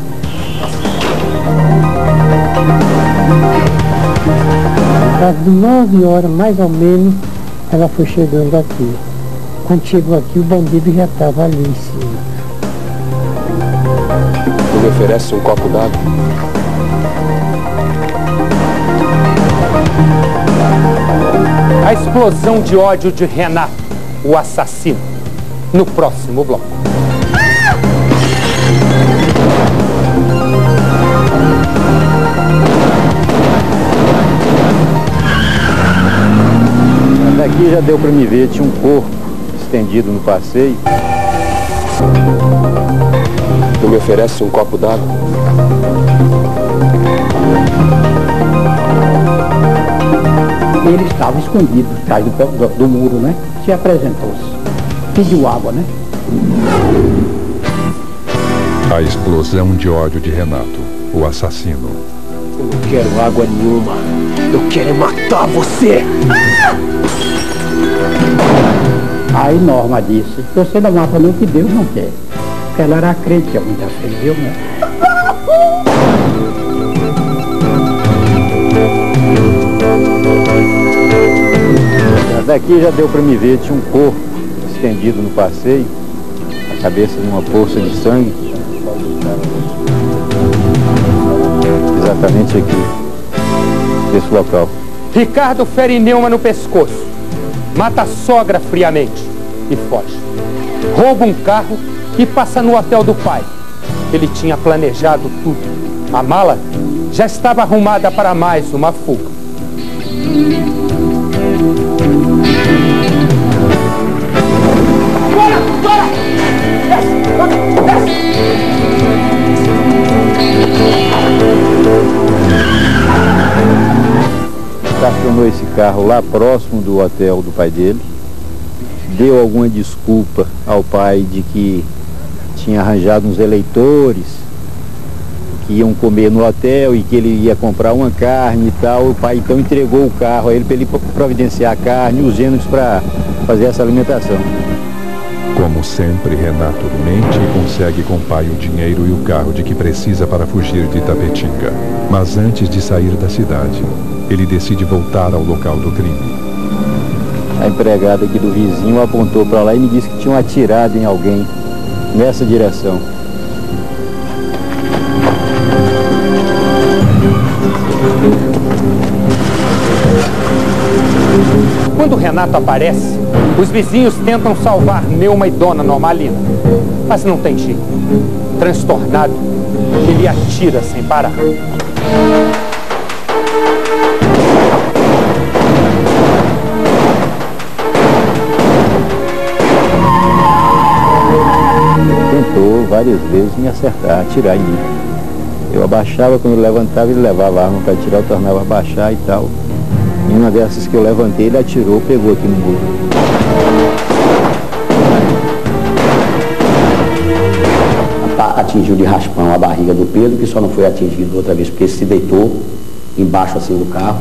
Às 9 horas, mais ou menos, ela foi chegando aqui. Quando chegou aqui, o bandido já estava ali em cima. Tu me oferece um copo d'água? A explosão de ódio de Renato, o assassino, no próximo bloco. Daqui já deu para me ver, tinha um corpo estendido no passeio. Tu me oferece um copo d'água? Ele estava escondido atrás do muro, né? Se apresentou-se. Pediu água, né? A explosão de ódio de Renato, o assassino. Eu não quero água nenhuma. Eu quero matar você! Aí Norma disse, você não mata não que Deus não quer. Porque ela era crente, é muita fé em Deus, né? Daqui já deu para me ver, tinha um corpo estendido no passeio, a cabeça numa poça de sangue. Exatamente aqui, nesse local. Ricardo fere Neuma no pescoço, mata a sogra friamente e foge. Rouba um carro e passa no hotel do pai. Ele tinha planejado tudo. A mala já estava arrumada para mais uma fuga. Estacionou esse carro lá próximo do hotel do pai dele, deu alguma desculpa ao pai de que tinha arranjado uns eleitores que iam comer no hotel e que ele ia comprar uma carne e tal. O pai então entregou o carro a ele para ele providenciar a carne e os gêneros para fazer essa alimentação. Como sempre, Renato mente e consegue com o pai o dinheiro e o carro de que precisa para fugir de Itapetinga. Mas antes de sair da cidade, ele decide voltar ao local do crime. A empregada aqui do vizinho apontou para lá e me disse que tinham atirado em alguém nessa direção. Quando Renato aparece, os vizinhos tentam salvar Neuma e Dona Normalina, mas não tem jeito. Transtornado, ele atira sem parar. Tentou várias vezes me acertar, atirar em mim. Eu abaixava, quando eu levantava, ele levava a arma para atirar, eu tornava a abaixar e tal. Em uma dessas que eu levantei, ele atirou, pegou aqui no muro. Atingiu de raspão a barriga do Pedro, que só não foi atingido outra vez, porque ele se deitou embaixo assim do carro.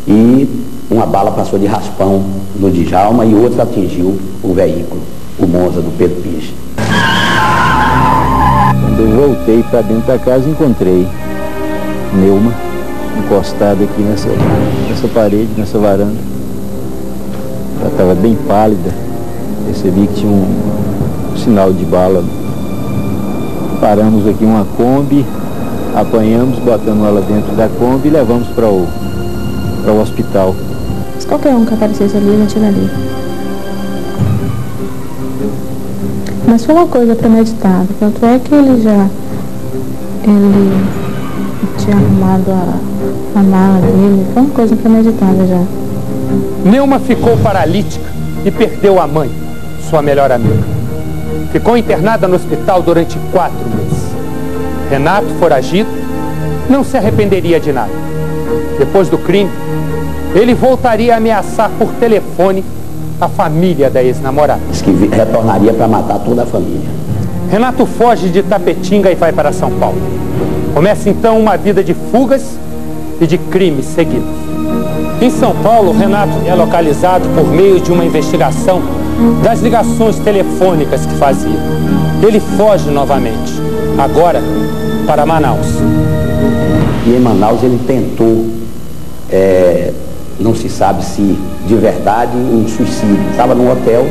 E uma bala passou de raspão no Djalma e outra atingiu o veículo, o Monza do Pedro Pires. Quando eu voltei para dentro da casa, encontrei Neuma encostada aqui nessa parede, nessa varanda. Ela estava bem pálida. Percebi que tinha um sinal de bala. Paramos aqui uma Kombi, apanhamos, botamos ela dentro da Kombi e levamos para o hospital. Mas qualquer um que aparecesse ali, ele atiraria. Mas foi uma coisa premeditada, tanto é que ele tinha arrumado a mala dele, foi uma coisa premeditada já. Neuma ficou paralítica e perdeu a mãe, sua melhor amiga. Ficou internada no hospital durante 4 meses. Renato, foragido, não se arrependeria de nada. Depois do crime, ele voltaria a ameaçar por telefone a família da ex-namorada. Diz que retornaria para matar toda a família. Renato foge de Itapetinga e vai para São Paulo. Começa então uma vida de fugas e de crimes seguidos. Em São Paulo, Renato é localizado por meio de uma investigação das ligações telefônicas que fazia. Ele foge novamente, agora para Manaus. E em Manaus ele tentou, não se sabe se de verdade, um suicídio. Estava num hotel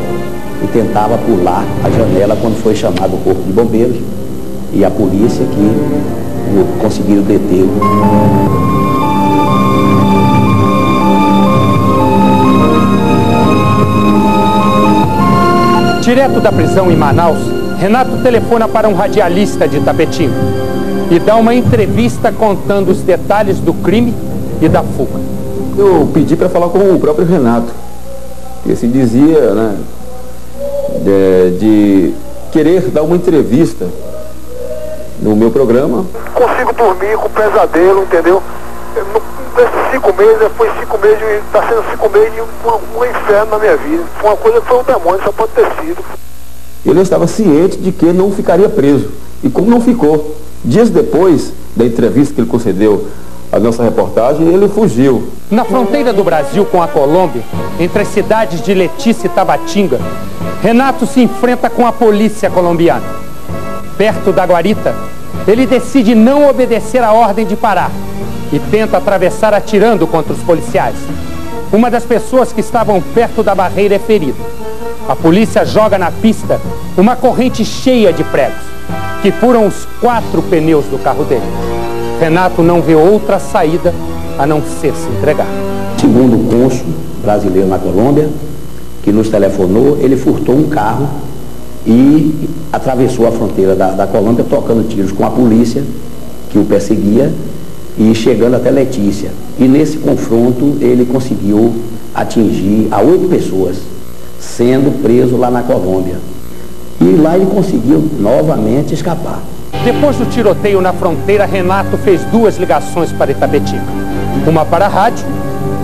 e tentava pular a janela quando foi chamado o corpo de bombeiros e a polícia que conseguiram detê-lo. Direto da prisão em Manaus, Renato telefona para um radialista de Itapetinga e dá uma entrevista contando os detalhes do crime e da fuga. Eu pedi para falar com o próprio Renato, que se dizia, né, de querer dar uma entrevista no meu programa. Consigo dormir com pesadelo, entendeu? Nesses 5 meses, foi 5 meses, está sendo 5 meses de um inferno na minha vida. Foi uma coisa que foi um demônio, só pode ter sido. Ele estava ciente de que não ficaria preso. E como não ficou, dias depois da entrevista que ele concedeu à nossa reportagem, ele fugiu. Na fronteira do Brasil com a Colômbia, entre as cidades de Letícia e Tabatinga, Renato se enfrenta com a polícia colombiana. Perto da guarita, ele decide não obedecer a ordem de parar e tenta atravessar atirando contra os policiais. Uma das pessoas que estavam perto da barreira é ferida. A polícia joga na pista uma corrente cheia de pregos, que furam os 4 pneus do carro dele. Renato não vê outra saída a não ser se entregar. Segundo o cônsul brasileiro na Colômbia, que nos telefonou, ele furtou um carro e atravessou a fronteira da Colômbia, tocando tiros com a polícia, que o perseguia, e chegando até Letícia. E nesse confronto ele conseguiu atingir a 8 pessoas, sendo preso lá na Colômbia. E lá ele conseguiu novamente escapar. Depois do tiroteio na fronteira, Renato fez 2 ligações para Itapetinga. Uma para a rádio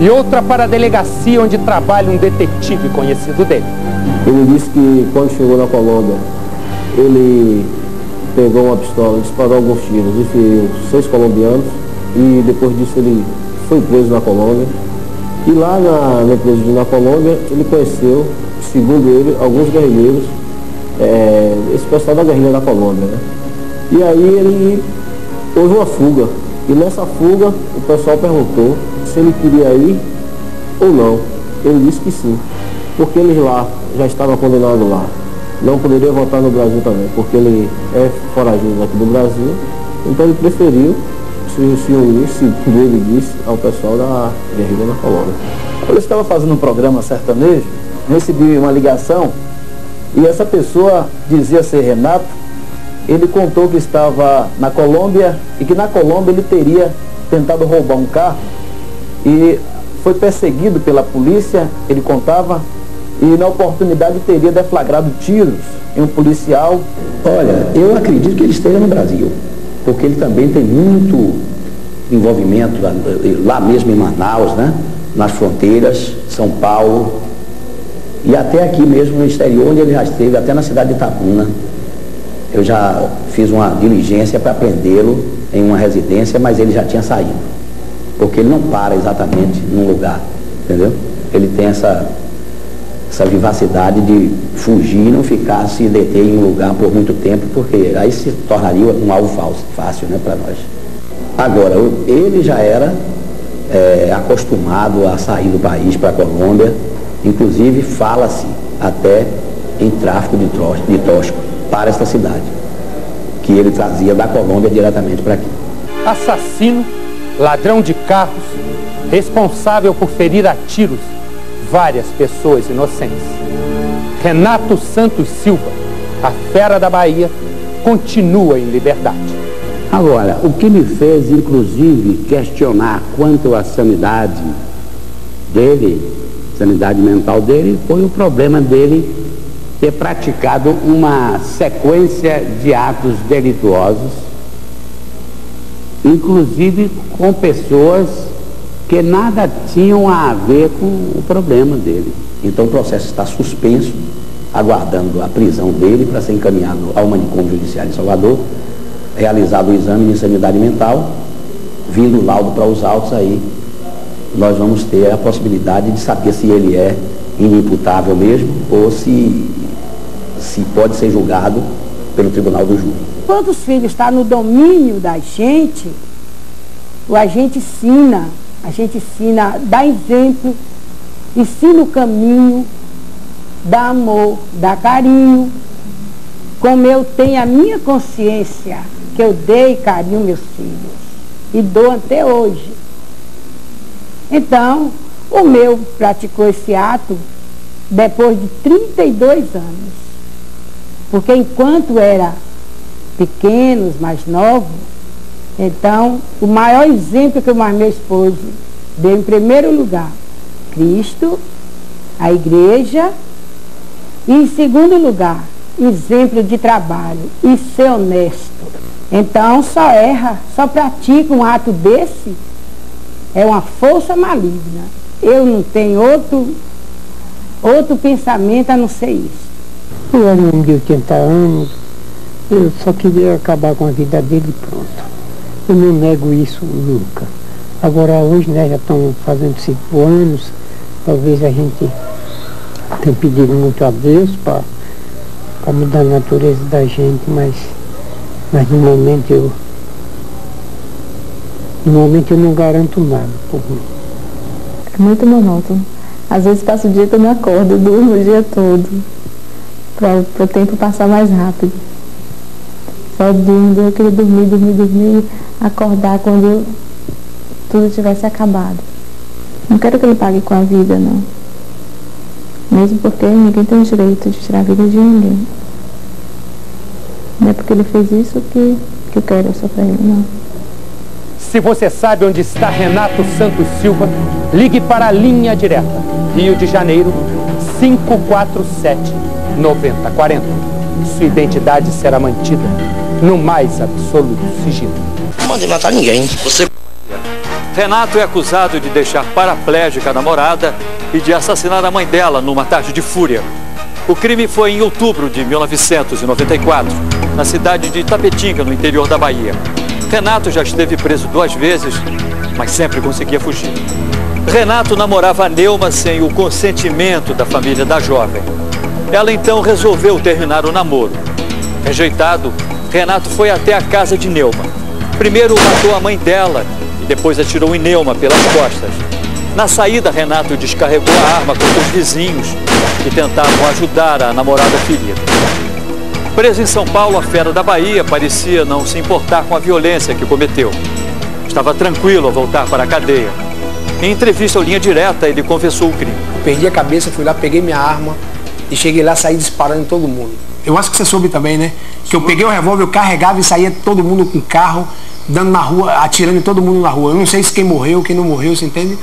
e outra para a delegacia onde trabalha um detetive conhecido dele. Ele disse que quando chegou na Colômbia, ele pegou uma pistola, disparou alguns tiros e feriu 6 colombianos. E depois disso ele foi preso na Colômbia. E lá na presídio na Colômbia, ele conheceu, segundo ele, alguns guerrilheiros, esse pessoal da guerrilha da Colômbia, né? E aí ele houve uma fuga. E nessa fuga o pessoal perguntou se ele queria ir ou não. Ele disse que sim, porque ele lá já estava condenado lá. Não poderia voltar no Brasil também, porque ele é foragido aqui do Brasil. Então ele preferiu se unir, segundo ele disse, ao pessoal da guerrilha na Colômbia. Eu estava fazendo um programa sertanejo, recebi uma ligação e essa pessoa dizia ser Renato. Ele contou que estava na Colômbia e que na Colômbia ele teria tentado roubar um carro e foi perseguido pela polícia, ele contava, e na oportunidade teria deflagrado tiros em um policial. Olha, eu acredito que ele esteja no Brasil, porque ele também tem muito envolvimento lá mesmo em Manaus, né? Nas fronteiras, São Paulo e até aqui mesmo no exterior, onde ele já esteve, até na cidade de Itabuna. Eu já fiz uma diligência para prendê-lo em uma residência, mas ele já tinha saído, porque ele não para exatamente num lugar, entendeu? Ele tem essa vivacidade de fugir e não ficar, se deter em um lugar por muito tempo, porque aí se tornaria um alvo fácil, né, para nós. Agora, ele já era acostumado a sair do país para a Colômbia, inclusive fala-se até em tráfico de tóxico para esta cidade, que ele trazia da Colômbia diretamente para aqui. Assassino, ladrão de carros, responsável por ferir a tiros várias pessoas inocentes. Renato Santos Silva, a fera da Bahia, continua em liberdade. Agora, o que me fez, inclusive, questionar quanto à sanidade dele, sanidade mental dele, foi o problema dele ter praticado uma sequência de atos delituosos, inclusive com pessoas que nada tinham a ver com o problema dele. Então o processo está suspenso, aguardando a prisão dele para ser encaminhado ao manicômio judiciário em Salvador, realizado o exame de insanidade mental, vindo o laudo para os autos, aí nós vamos ter a possibilidade de saber se ele é inimputável mesmo ou se pode ser julgado pelo tribunal do júri. Quando os filhos estão no domínio da gente, a gente ensina, dá exemplo, ensina o caminho, dá amor, dá carinho. Como eu tenho a minha consciência que eu dei carinho aos meus filhos e dou até hoje. Então, o meu praticou esse ato depois de 32 anos. Porque enquanto era pequenos, mais novos, então o maior exemplo que o meu esposo deu em primeiro lugar, Cristo, a igreja, e em segundo lugar, exemplo de trabalho e ser honesto. Então só erra, só pratica um ato desse, é uma força maligna. Eu não tenho outro pensamento a não ser isso. Eu era um homem de 80 anos, eu só queria acabar com a vida dele e pronto. Eu não nego isso nunca. Agora hoje, né, já estão fazendo 5 anos, talvez a gente tenha pedido muito a Deus para mudar a natureza da gente, mas no momento eu não garanto nada por mim. É muito monótono. Às vezes passo o dia que eu não acordo, durmo o dia todo, para o tempo passar mais rápido. só dormir, eu queria dormir, acordar quando tudo tivesse acabado. Não quero que ele pague com a vida, não. Mesmo porque ninguém tem o direito de tirar a vida de ninguém. Não é porque ele fez isso que eu quero sofrer ele, não. Se você sabe onde está Renato Santos Silva, ligue para a linha direta. Rio de Janeiro, 547-9040. Sua identidade será mantida no mais absoluto sigilo. Não mandei matar ninguém. Renato é acusado de deixar paraplégica a namorada e de assassinar a mãe dela numa tarde de fúria. O crime foi em outubro de 1994, na cidade de Itapetinga, no interior da Bahia. Renato já esteve preso 2 vezes, mas sempre conseguia fugir. Renato namorava a Neuma sem o consentimento da família da jovem. Ela então resolveu terminar o namoro. Rejeitado, Renato foi até a casa de Neuma. Primeiro matou a mãe dela e depois atirou em Neuma pelas costas. Na saída, Renato descarregou a arma contra os vizinhos que tentavam ajudar a namorada ferida. Preso em São Paulo, a fera da Bahia parecia não se importar com a violência que cometeu. Estava tranquilo ao voltar para a cadeia. Em entrevista ao Linha Direta, ele confessou o crime. Perdi a cabeça, fui lá, peguei minha arma e cheguei lá, saí disparando em todo mundo. Eu acho que você soube também, né? Que eu peguei o revólver, eu carregava e saía todo mundo com carro, dando na rua, atirando em todo mundo na rua. Eu não sei se quem morreu, quem não morreu, você entende?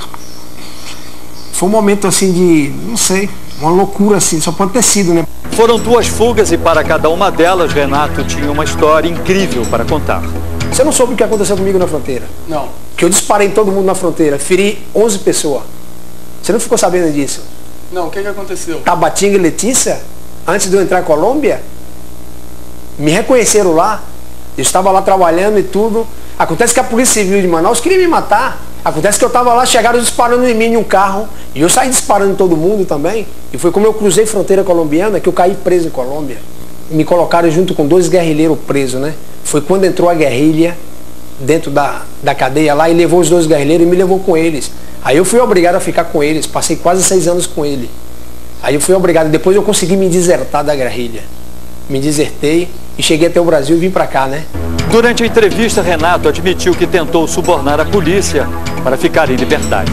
Foi um momento assim de, não sei, uma loucura assim, só pode ter sido, né? Foram 2 fugas e para cada uma delas, Renato tinha uma história incrível para contar. Você não soube o que aconteceu comigo na fronteira? Não. Que eu disparei em todo mundo na fronteira, feri 11 pessoas. Você não ficou sabendo disso? Não, o que aconteceu? Tabatinga e Letícia, antes de eu entrar em Colômbia, me reconheceram lá. Eu estava lá trabalhando e tudo. Acontece que a Polícia Civil de Manaus queria me matar. Acontece que eu estava lá, chegaram disparando em mim em um carro. E eu saí disparando em todo mundo também. E foi como eu cruzei fronteira colombiana que eu caí preso em Colômbia. Me colocaram junto com 2 guerrilheiros presos, né? Foi quando entrou a guerrilha dentro da cadeia lá e levou os 2 guerrilheiros e me levou com eles. Aí eu fui obrigado a ficar com eles. Passei quase 6 anos com ele. Aí eu fui obrigado. Depois eu consegui me desertar da guerrilha. Me desertei e cheguei até o Brasil e vim pra cá, né? Durante a entrevista, Renato admitiu que tentou subornar a polícia para ficar em liberdade.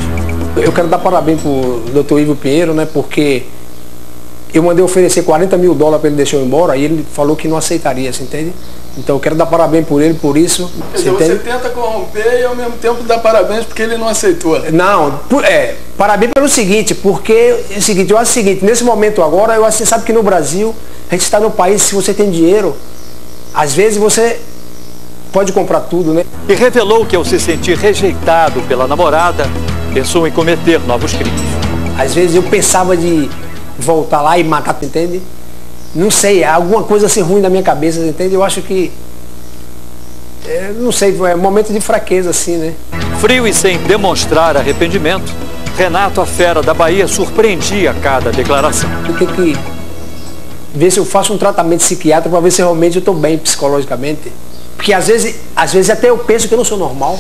Eu quero dar parabéns pro Dr. Ivo Pinheiro, né? Porque eu mandei oferecer $40 mil para ele deixar eu embora e ele falou que não aceitaria, você entende? Então eu quero dar parabéns por ele, por isso. Quer dizer, você tenta corromper e ao mesmo tempo dá parabéns porque ele não aceitou. Não, parabéns pelo seguinte, porque é o seguinte, eu acho o seguinte, nesse momento agora, eu acho que você sabe que no Brasil, a gente está no país, se você tem dinheiro, às vezes você pode comprar tudo, né? E revelou que ao se sentir rejeitado pela namorada, pensou em cometer novos crimes. Às vezes eu pensava de voltar lá e matar, entende? Não sei, alguma coisa assim ruim na minha cabeça, entende? Eu acho que, não sei, é um momento de fraqueza assim, né? Frio e sem demonstrar arrependimento, Renato, a fera da Bahia, surpreendia cada declaração. Eu tenho que ver se eu faço um tratamento psiquiátrico para ver se realmente eu estou bem psicologicamente. Porque às vezes até eu penso que eu não sou normal.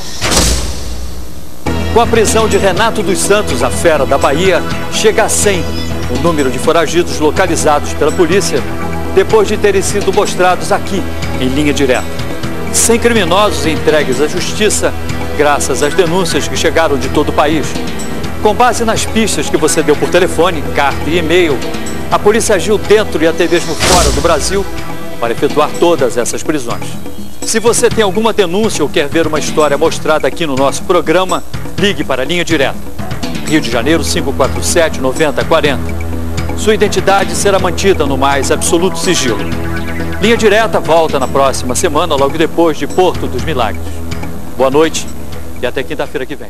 Com a prisão de Renato dos Santos, a fera da Bahia, chega a 100 o número de foragidos localizados pela polícia depois de terem sido mostrados aqui, em Linha Direta. 100 criminosos entregues à justiça graças às denúncias que chegaram de todo o país. Com base nas pistas que você deu por telefone, carta e e-mail, a polícia agiu dentro e até mesmo fora do Brasil para efetuar todas essas prisões. Se você tem alguma denúncia ou quer ver uma história mostrada aqui no nosso programa, ligue para a Linha Direta. Rio de Janeiro, 547-9040. Sua identidade será mantida no mais absoluto sigilo. Linha Direta volta na próxima semana, logo depois de Porto dos Milagres. Boa noite e até quinta-feira que vem.